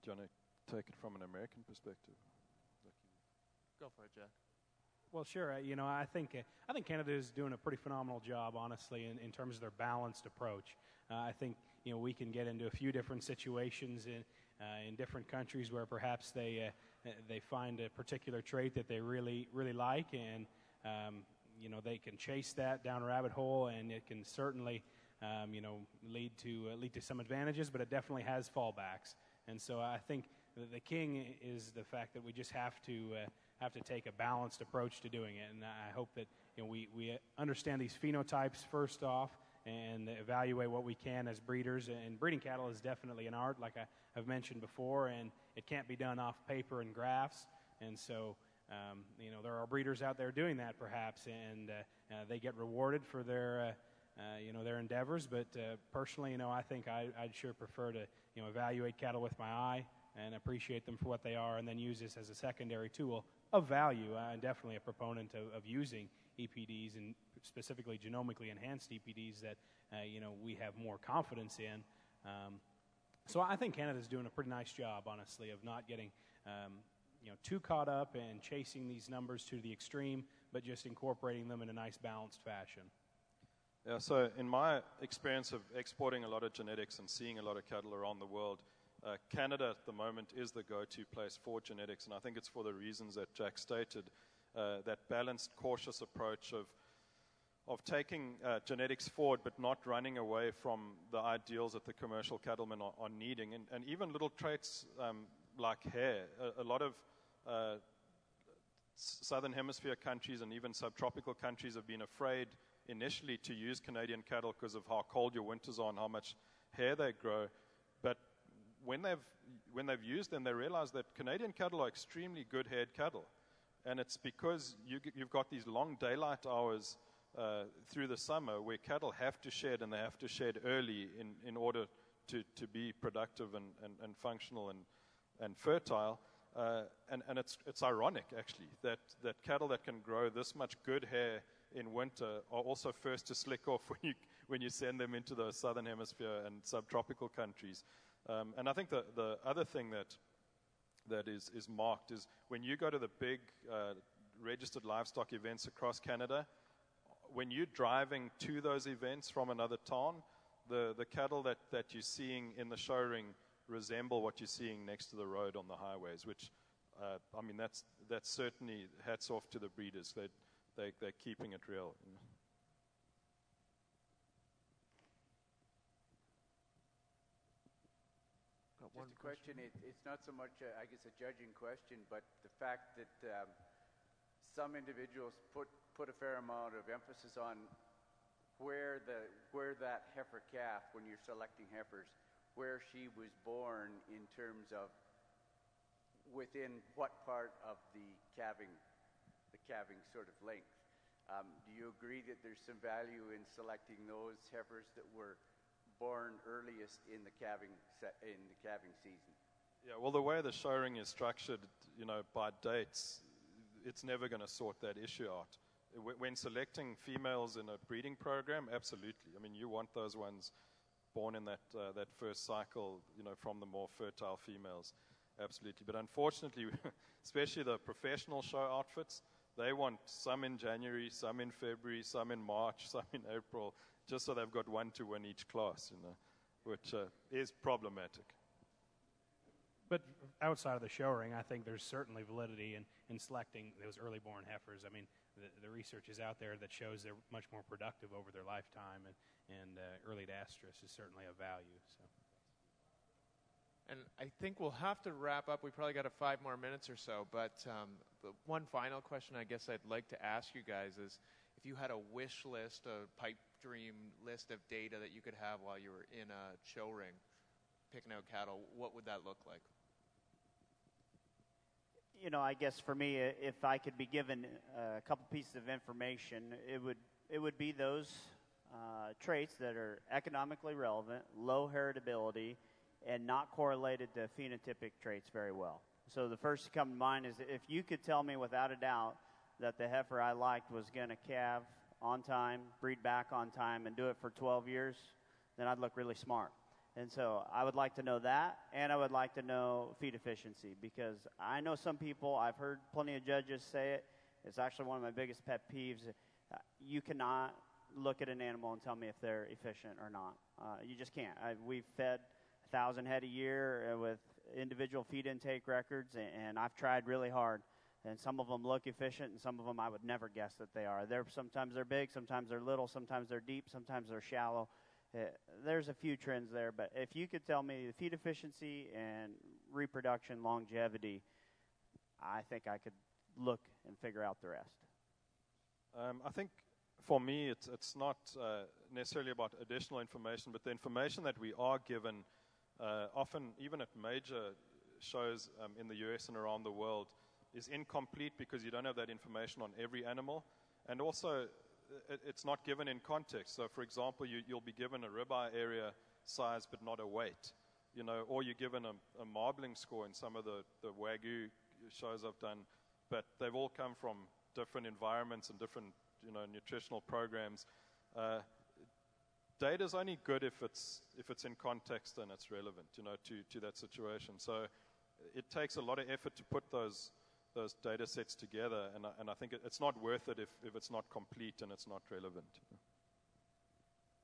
S4: Do you want to take it from an American perspective?
S2: Go for it, Jack.
S5: Well, sure. I think Canada is doing a pretty phenomenal job, honestly, in terms of their balanced approach. I think we can get into a few different situations in different countries where perhaps they find a particular trait that they really really like, and they can chase that down a rabbit hole, and it can certainly lead to some advantages, but it definitely has fallbacks. And so I think the king is the fact that we just have to take a balanced approach to doing it. And I hope that we understand these phenotypes first off and evaluate what we can as breeders. And breeding cattle is definitely an art, like I've mentioned before, and it can't be done off paper and graphs. And so there are breeders out there doing that perhaps, and they get rewarded for their endeavors. But personally, I think I'd sure prefer to evaluate cattle with my eye and appreciate them for what they are, and then use this as a secondary tool of value. I'm definitely a proponent of using EPDs, and specifically genomically enhanced EPDs that we have more confidence in. So I think Canada's doing a pretty nice job, honestly, of not getting too caught up and chasing these numbers to the extreme, but just incorporating them in a nice balanced fashion.
S4: Yeah, so in my experience of exporting a lot of genetics and seeing a lot of cattle around the world, Canada at the moment is the go-to place for genetics, and I think it's for the reasons that Jack stated, that balanced, cautious approach of taking genetics forward but not running away from the ideals that the commercial cattlemen are needing. And even little traits like hair. A lot of southern hemisphere countries and even subtropical countries have been afraid initially to use Canadian cattle because of how cold your winters are and how much hair they grow. But when when they've used them, they realize that Canadian cattle are extremely good-haired cattle. And it's because you've got these long daylight hours through the summer where cattle have to shed, and they have to shed early in order to be productive and functional and fertile. And it's ironic, actually, that cattle that can grow this much good hair in winter are also first to slick off when you send them into the southern hemisphere and subtropical countries. And I think the other thing that is marked is when you go to the big registered livestock events across Canada, when you're driving to those events from another town, the cattle that you're seeing in the show ring resemble what you're seeing next to the road on the highways, which, I mean, that's certainly hats off to the breeders. They're keeping it real.
S10: Just a question. It's not so much, I guess, a judging question, but the fact that some individuals put a fair amount of emphasis on where that heifer calf, when you're selecting heifers, where she was born in terms of within what part of the calving sort of length. Do you agree that there's some value in selecting those heifers that were born earliest in the calving season?
S4: Yeah, well, the way the show ring is structured, by dates, it's never going to sort that issue out. When selecting females in a breeding program, absolutely. I mean, you want those ones born in that first cycle, from the more fertile females, absolutely. But unfortunately, especially the professional show outfits, they want some in January, some in February, some in March, some in April, just so they've got one to win each class, which is problematic.
S5: But outside of the show ring, I think there's certainly validity in selecting those early-born heifers. I mean, the research is out there that shows they're much more productive over their lifetime, and early to estrus is certainly a value. So.
S2: And I think we'll have to wrap up. We probably got 5 more minutes or so. But the one final question I guess I'd like to ask you guys is, if you had a wish list, a pipe dream list of data that you could have while you were in a show ring picking out cattle, what would that look like?
S3: I guess for me, if I could be given a couple pieces of information, it would be those traits that are economically relevant, low heritability, and not correlated to phenotypic traits very well. So the first to come to mind is if you could tell me without a doubt that the heifer I liked was going to calve on time, breed back on time, and do it for 12 years, then I'd look really smart. And so I would like to know that, and I would like to know feed efficiency, because I know some people, I've heard plenty of judges say it, it's actually one of my biggest pet peeves. You cannot look at an animal and tell me if they're efficient or not. You just can't. We've fed 1,000 head a year with individual feed intake records, and I've tried really hard. And some of them look efficient, and some of them I would never guess that they are. Sometimes they're big, sometimes they're little, sometimes they're deep, sometimes they're shallow. There's a few trends there, but if you could tell me the feed efficiency and reproduction longevity, I think I could look and figure out the rest.
S4: I think for me, it's not necessarily about additional information, but the information that we are given, often even at major shows in the US and around the world, is incomplete because you don't have that information on every animal. And also, it's not given in context. So, for example, you'll be given a ribeye area size but not a weight, or you're given a marbling score in some of the Wagyu shows I've done, but they've all come from different environments and different nutritional programs. Data's only good if it's in context and it's relevant, to that situation. So it takes a lot of effort to put those data sets together, and I think it's not worth it if it's not complete and it's not relevant.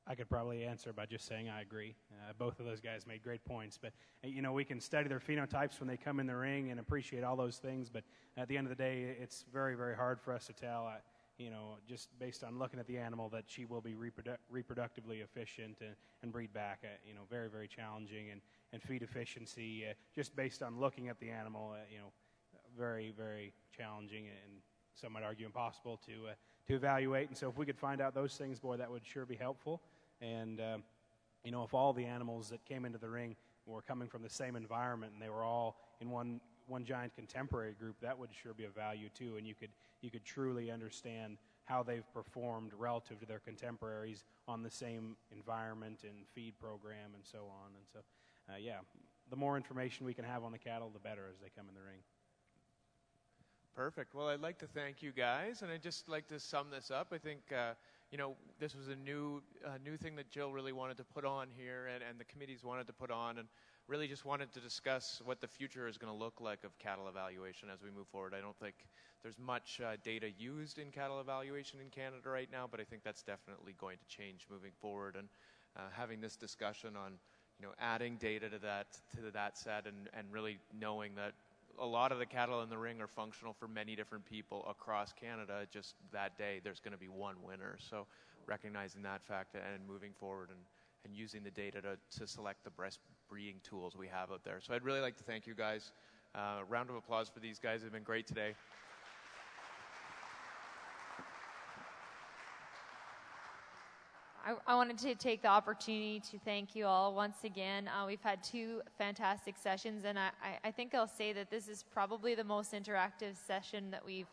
S5: I could probably answer by just saying I agree. Both of those guys made great points, but we can study their phenotypes when they come in the ring and appreciate all those things, but at the end of the day, it's very, very hard for us to tell, just based on looking at the animal, that she will be reproductively efficient and breed back. Very, very challenging, and feed efficiency, just based on looking at the animal, very, very challenging, and some might argue impossible to evaluate. And so if we could find out those things, boy, that would sure be helpful. And if all the animals that came into the ring were coming from the same environment and they were all in one giant contemporary group, that would sure be of value too, and you could truly understand how they've performed relative to their contemporaries on the same environment and feed program and so on. And so, yeah, the more information we can have on the cattle, the better as they come in the ring.
S2: Perfect. Well, I'd like to thank you guys, and I'd just like to sum this up. I think, this was a new thing that Jill really wanted to put on here, and the committees wanted to put on, and really just wanted to discuss what the future is going to look like of cattle evaluation as we move forward. I don't think there's much data used in cattle evaluation in Canada right now, but I think that's definitely going to change moving forward. And having this discussion on, adding data to that set, and really knowing that a lot of the cattle in the ring are functional for many different people across Canada. Just that day, there's going to be one winner. So recognizing that fact and moving forward and using the data to select the best breeding tools we have out there. So I'd really like to thank you guys. Round of applause for these guys. They've been great today.
S1: I wanted to take the opportunity to thank you all once again. We've had 2 fantastic sessions, and I think I'll say that this is probably the most interactive session that we've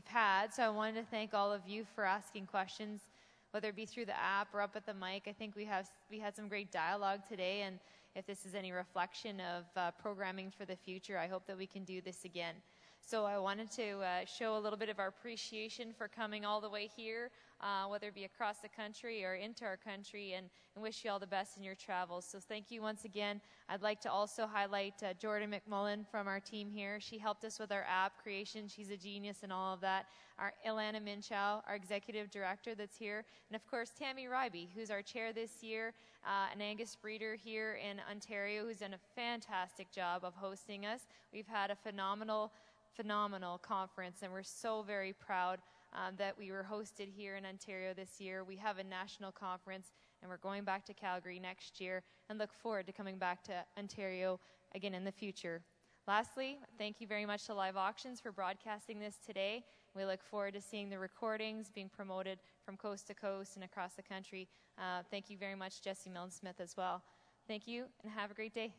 S1: had. So I wanted to thank all of you for asking questions, whether it be through the app or up at the mic. I think we had some great dialogue today, and if this is any reflection of programming for the future, I hope that we can do this again. So I wanted to show a little bit of our appreciation for coming all the way here, whether it be across the country or into our country, and wish you all the best in your travels. So thank you once again. I'd like to also highlight Jordan McMullen from our team here. She helped us with our app creation. She's a genius in all of that. Our Ilana Minchow, our executive director that's here. And of course, Tammy Ryby, who's our chair this year, an Angus breeder here in Ontario, who's done a fantastic job of hosting us. We've had a phenomenal conference, and we're so very proud that we were hosted here in Ontario this year. We have a national conference, and we're going back to Calgary next year, and look forward to coming back to Ontario again in the future. Lastly, thank you very much to Live Auctions for broadcasting this today. We look forward to seeing the recordings being promoted from coast to coast and across the country. Thank you very much, Jesse Milne-Smith, as well. Thank you, and have a great day.